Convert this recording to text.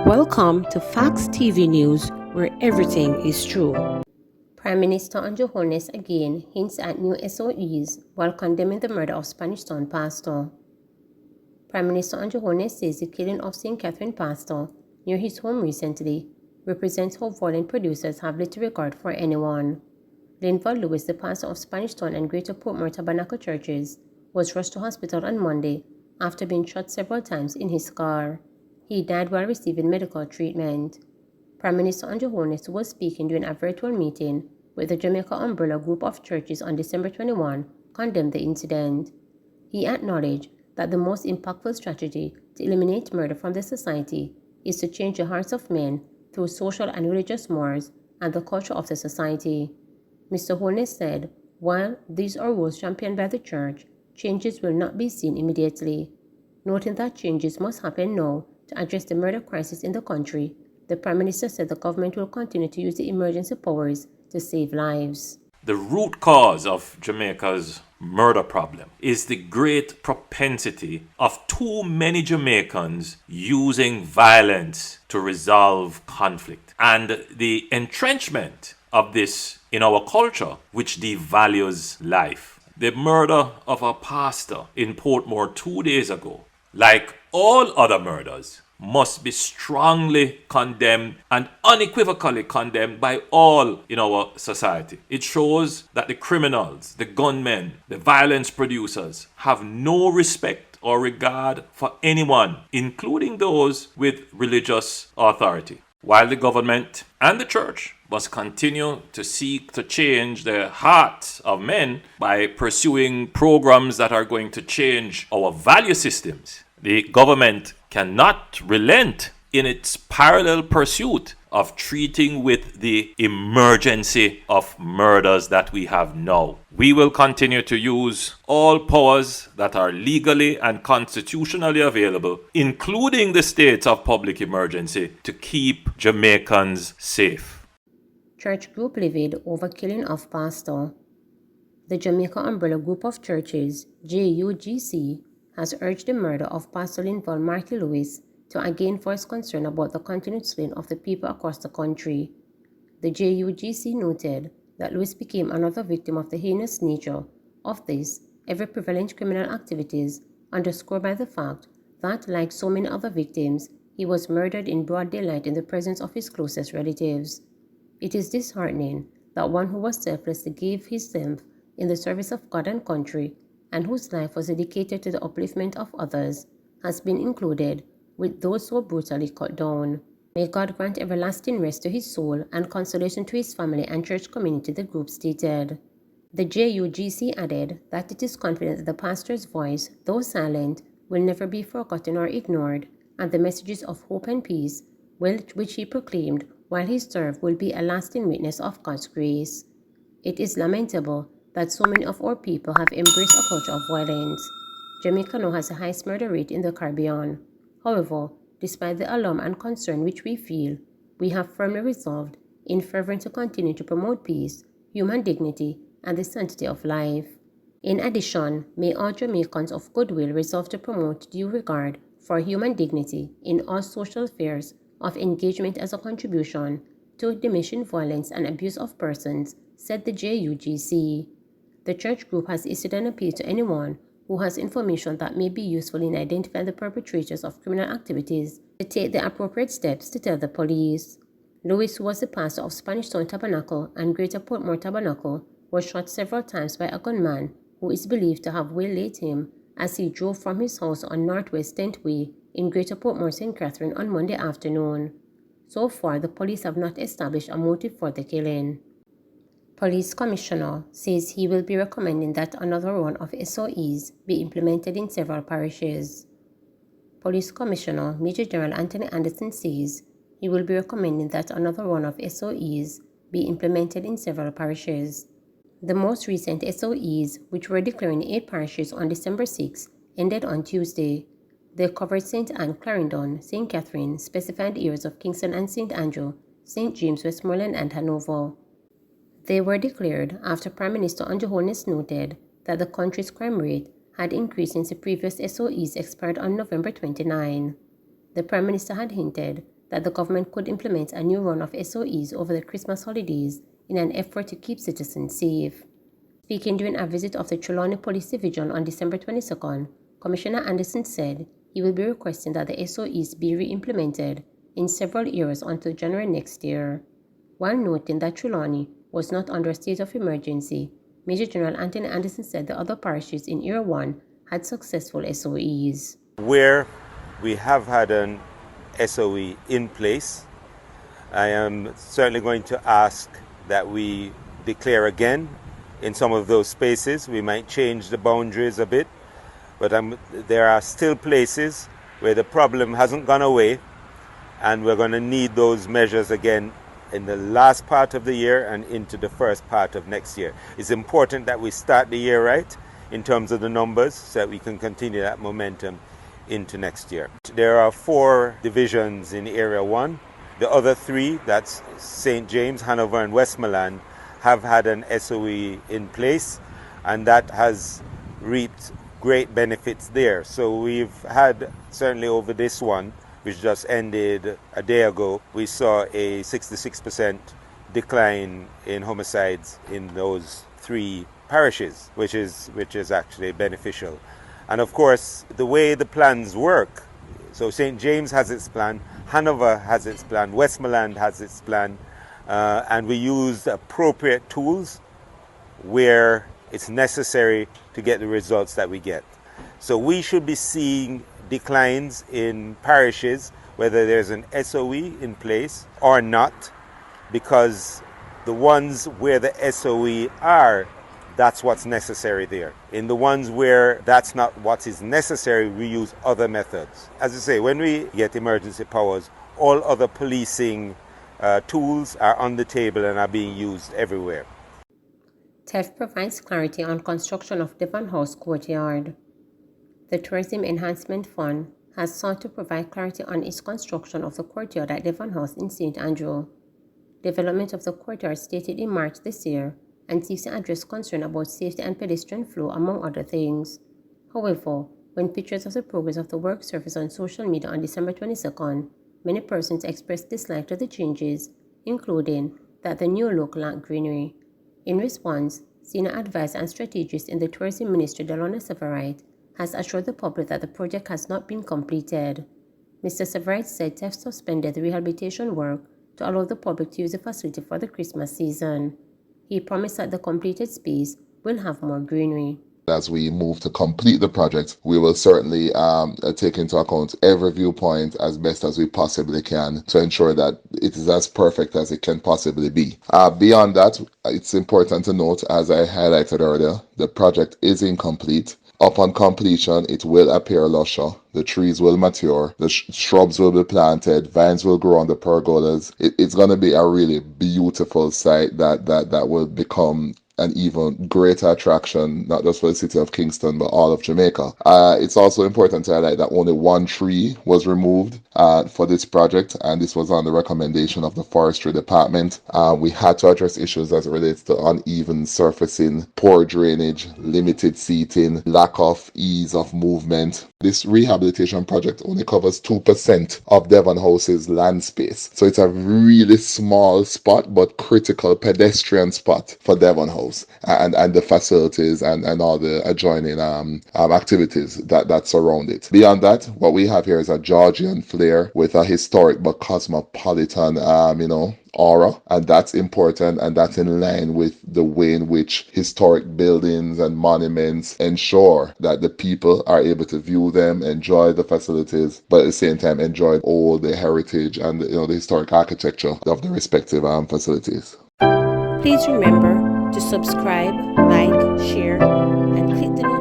Welcome to Facts TV News, where everything is true. Prime Minister Andrew Holness again hints at new SOEs while condemning the murder of Spanish Town pastor. Prime Minister Andrew Holness says the killing of St. Catherine pastor near his home recently represents how violent producers have little regard for anyone. Linval Lewis, the pastor of Spanish Town and Greater Portmore Tabernacle churches, was rushed to hospital on Monday after being shot several times in his car. He died while receiving medical treatment. Prime Minister Andrew Holness was speaking during a virtual meeting with the Jamaica umbrella group of churches on December 21, condemned the incident. He acknowledged that the most impactful strategy to eliminate murder from the society is to change the hearts of men through social and religious mores and the culture of the society. Mr. Holness said, while these are rules championed by the church, changes will not be seen immediately. Noting that changes must happen now to address the murder crisis in the country, the Prime Minister said the government will continue to use the emergency powers to save lives. The root cause of Jamaica's murder problem is the great propensity of too many Jamaicans using violence to resolve conflict, and the entrenchment of this in our culture, which devalues life. The murder of a pastor in Portmore 2 days ago, like all other murders, must be strongly condemned and unequivocally condemned by all in our society. It shows that the criminals, the gunmen, the violence producers have no respect or regard for anyone, including those with religious authority. While the government and the church must continue to seek to change the hearts of men by pursuing programs that are going to change our value systems, the government cannot relent in its parallel pursuit of treating with the emergency of murders that we have now. We will continue to use all powers that are legally and constitutionally available, including the state of public emergency, to keep Jamaicans safe. Church group livid over killing of pastor. The Jamaica umbrella group of churches, JUGC, has urged the murder of Pastor Linval Marty Lewis to again voice concern about the continued slaying of the people across the country. The JUGC noted that Lewis became another victim of the heinous nature of this ever-prevalent criminal activities, underscored by the fact that, like so many other victims, he was murdered in broad daylight in the presence of his closest relatives. It is disheartening that one who was selflessly gave himself in the service of God and country, and whose life was dedicated to the upliftment of others, has been included with those so brutally cut down. May God grant everlasting rest to his soul and consolation to his family and church community, the group stated. The JUGC added that it is confident that the pastor's voice, though silent, will never be forgotten or ignored, and the messages of hope and peace, which he proclaimed while he served, will be a lasting witness of God's grace. It is lamentable that so many of our people have embraced a culture of violence. Jamaica now has the highest murder rate in the Caribbean. However, despite the alarm and concern which we feel, we have firmly resolved in fervor to continue to promote peace, human dignity, and the sanctity of life. In addition, may all Jamaicans of goodwill resolve to promote due regard for human dignity in all social affairs of engagement as a contribution to diminishing violence and abuse of persons, said the JUGC. The church group has issued an appeal to anyone who has information that may be useful in identifying the perpetrators of criminal activities to take the appropriate steps to tell the police. Lewis, who was the pastor of Spanish Town Tabernacle and Greater Portmore Tabernacle, was shot several times by a gunman who is believed to have waylaid him as he drove from his house on Northwest 10th Way in Greater Portmore St. Catherine on Monday afternoon. So far, the police have not established a motive for the killing. Police Commissioner says he will be recommending that another round of SOEs be implemented in several parishes. Police Commissioner Major General Anthony Anderson says he will be recommending that another round of SOEs be implemented in several parishes. The most recent SOEs, which were declared in 8 parishes on December 6, ended on Tuesday. They covered St. Anne, Clarendon, St. Catherine, specified areas of Kingston and St. Andrew, St. James, Westmoreland, and Hanover. They were declared after Prime Minister Andrew Holness noted that the country's crime rate had increased since the previous SOEs expired on November 29. The Prime Minister had hinted that the government could implement a new run of SOEs over the Christmas holidays in an effort to keep citizens safe. Speaking during a visit of the Trelawney Police Division on December 22nd, Commissioner Anderson said he will be requesting that the SOEs be re-implemented in several areas until January next year. While noting that Trelawney was not under a state of emergency, Major General Anthony Anderson said the other parishes in Area 1 had successful SOEs. Where we have had an SOE in place, I am certainly going to ask that we declare again in some of those spaces. We might change the boundaries a bit, but there are still places where the problem hasn't gone away, and we're going to need those measures again in the last part of the year and into the first part of next year. It's important that we start the year right in terms of the numbers so that we can continue that momentum into next year. There are 4 divisions in Area 1. The other 3, that's St. James, Hanover and Westmoreland, have had an SOE in place, and that has reaped great benefits there. So we've had, certainly over this one, which just ended a day ago, we saw a 66% decline in homicides in those 3 parishes, which is actually beneficial. And of course, the way the plans work, so St. James has its plan, Hanover has its plan, Westmoreland has its plan, and we use appropriate tools where it's necessary to get the results that we get. So we should be seeing declines in parishes, whether there's an SOE in place or not, because the ones where the SOE are, that's what's necessary there. In the ones where that's not what is necessary, we use other methods. As I say, when we get emergency powers, all other policing tools are on the table and are being used everywhere. TEF provides clarity on construction of Devon House courtyard. The Tourism Enhancement Fund has sought to provide clarity on its construction of the courtyard at Devon House in St. Andrew. Development of the courtyard stated in March this year and seeks to address concern about safety and pedestrian flow, among other things. However, when pictures of the progress of the work surfaced on social media on December 22nd, many persons expressed dislike to the changes, including that the new look lacked greenery. In response, senior advisor and strategist in the Tourism Ministry, Delona Severite, has assured the public that the project has not been completed. Mr. Severite said TEF suspended the rehabilitation work to allow the public to use the facility for the Christmas season. He promised that the completed space will have more greenery. As we move to complete the project, we will certainly take into account every viewpoint as best as we possibly can to ensure that it is as perfect as it can possibly be. Beyond that, it's important to note, as I highlighted earlier, the project is incomplete. Upon completion, it will appear lusher. The trees will mature, the shrubs will be planted, vines will grow on the pergolas. It's going to be a really beautiful site that will become an even greater attraction, not just for the city of Kingston, but all of Jamaica. It's also important to highlight that only 1 tree was removed for this project, and this was on the recommendation of the Forestry Department. We had to address issues as it relates to uneven surfacing, poor drainage, limited seating, lack of ease of movement. This rehabilitation project only covers 2% of Devon House's land space. So it's a really small spot, but critical pedestrian spot for Devon House and the facilities and all the adjoining activities that surround it. Beyond that, what we have here is a Georgian flair with a historic but cosmopolitan, aura, and that's important, and that's in line with the way in which historic buildings and monuments ensure that the people are able to view them, enjoy the facilities, but at the same time enjoy all the heritage and the historic architecture of the respective facilities. Please remember to subscribe, like, share, and click the